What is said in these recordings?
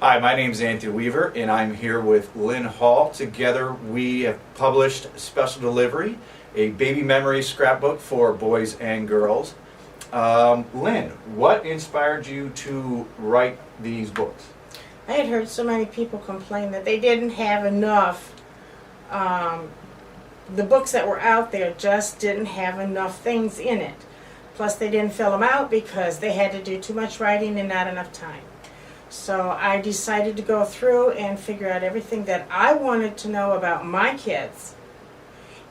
Hi, my name is Anthony Weaver, and I'm here with Lynn Hall. Together, we have published Special Delivery, a baby memory scrapbook for boys and girls. Lynn, what inspired you to write these books? I had heard so many people complain that they didn't have enough. The books that were out there just didn't have enough things in it. Plus, they didn't fill them out because they had to do too much writing and not enough time. So I decided to go through and figure out everything that I wanted to know about my kids.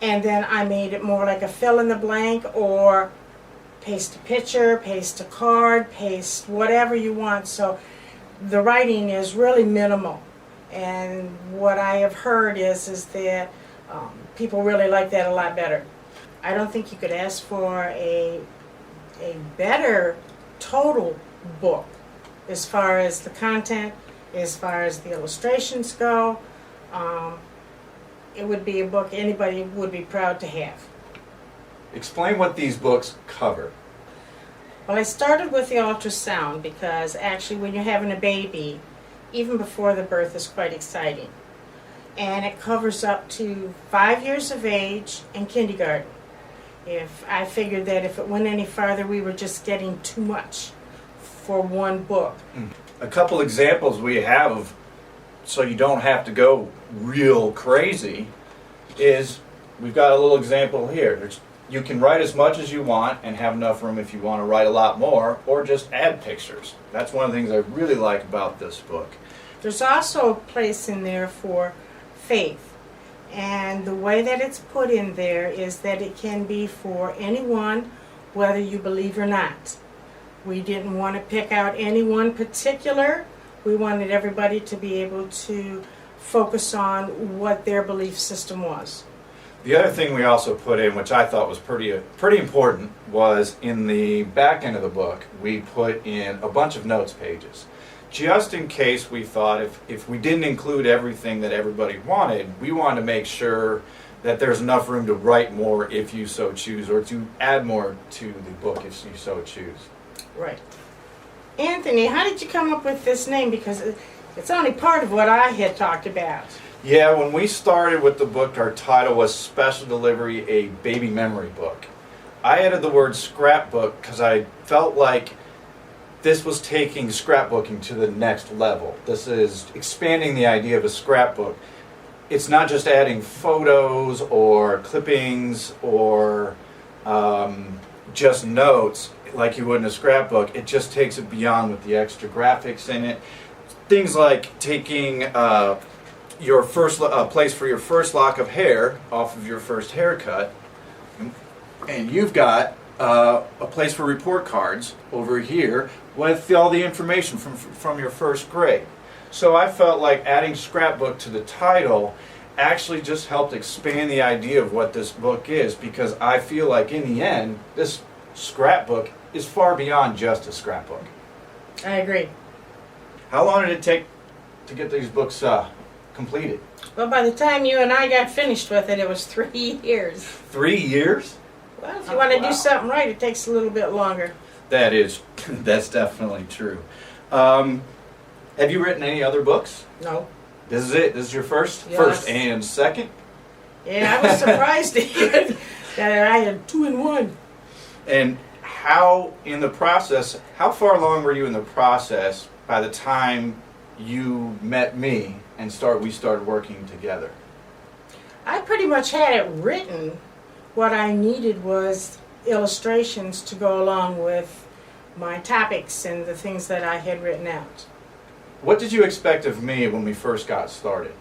And then I made it more like a fill in the blank, or paste a picture, paste a card, paste whatever you want. So the writing is really minimal. And what I have heard is that people really like that a lot better. I don't think you could ask for a better total book as far as the content, as far as the illustrations go. It would be a book anybody would be proud to have. Explain what these books cover. Well, I started with the ultrasound because actually when you're having a baby, even before the birth is quite exciting. And it covers up to 5 years of age and kindergarten. I figured that if it went any farther, we were just getting too much for one book. A couple examples we have, so you don't have to go real crazy, is we've got a little example here. You can write as much as you want and have enough room if you want to write a lot more, or just add pictures. That's one of the things I really like about this book. There's also a place in there for faith. And the way that it's put in there is that it can be for anyone, whether you believe or not. We didn't want to pick out any one particular. We wanted everybody to be able to focus on what their belief system was. The other thing we also put in, which I thought was pretty important, was in the back end of the book, we put in a bunch of notes pages. Just in case we thought if we didn't include everything that everybody wanted, we wanted to make sure that there's enough room to write more if you so choose, or to add more to the book if you so choose. Right. Anthony, how did you come up with this name? Because it's only part of what I had talked about. Yeah, when we started with the book, our title was Special Delivery, a baby memory book. I added the word scrapbook because I felt like this was taking scrapbooking to the next level. This is expanding the idea of a scrapbook. It's not just adding photos or clippings or just notes like you would in a scrapbook. It just takes it beyond with the extra graphics in it. Things like taking your first place for your first lock of hair off of your first haircut, and you've got a place for report cards over here with all the information from your first grade. So I felt like adding scrapbook to the title actually just helped expand the idea of what this book is, because I feel like in the end this scrapbook is far beyond just a scrapbook. I agree. How long did it take to get these books completed? Well, by the time you and I got finished with it, it was 3 years. 3 years? Well, if you want to do something right, it takes a little bit longer. That's definitely true. Have you written any other books? No. This is it? This is your first? Yes. First and second? Yeah, I was surprised to hear that I had 2 in 1. And how far along were you in the process by the time you met me and we started working together? I pretty much had it written. What I needed was illustrations to go along with my topics and the things that I had written out. What did you expect of me when we first got started?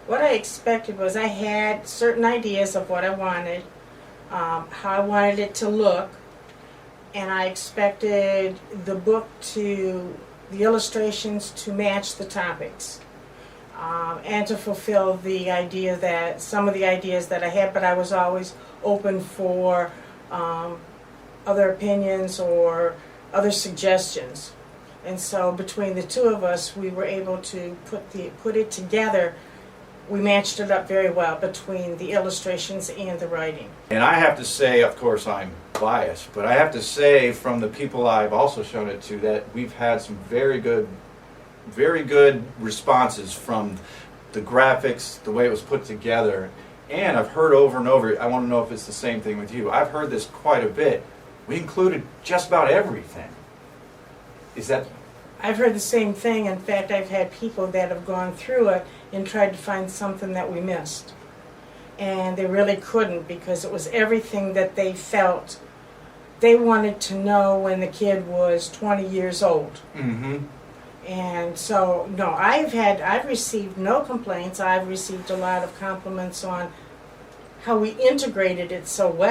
What I expected was I had certain ideas of what I wanted, how I wanted it to look, and I expected the illustrations to match the topics, and to fulfill some of the ideas that I had, but I was always open for other opinions or other suggestions. And so between the two of us, we were able to put it together. We matched it up very well between the illustrations and the writing. And I have to say, of course I'm biased, but I have to say from the people I've also shown it to that we've had some very good very good responses from the graphics, the way it was put together. And I've heard over and over, I want to know if it's the same thing with you. I've heard this quite a bit. We included just about everything. Is that... I've heard the same thing. In fact, I've had people that have gone through it and tried to find something that we missed. And they really couldn't, because it was everything that they felt they wanted to know when the kid was 20 years old. Mm-hmm. And so, no, I've received no complaints. I've received a lot of compliments on how we integrated it so well.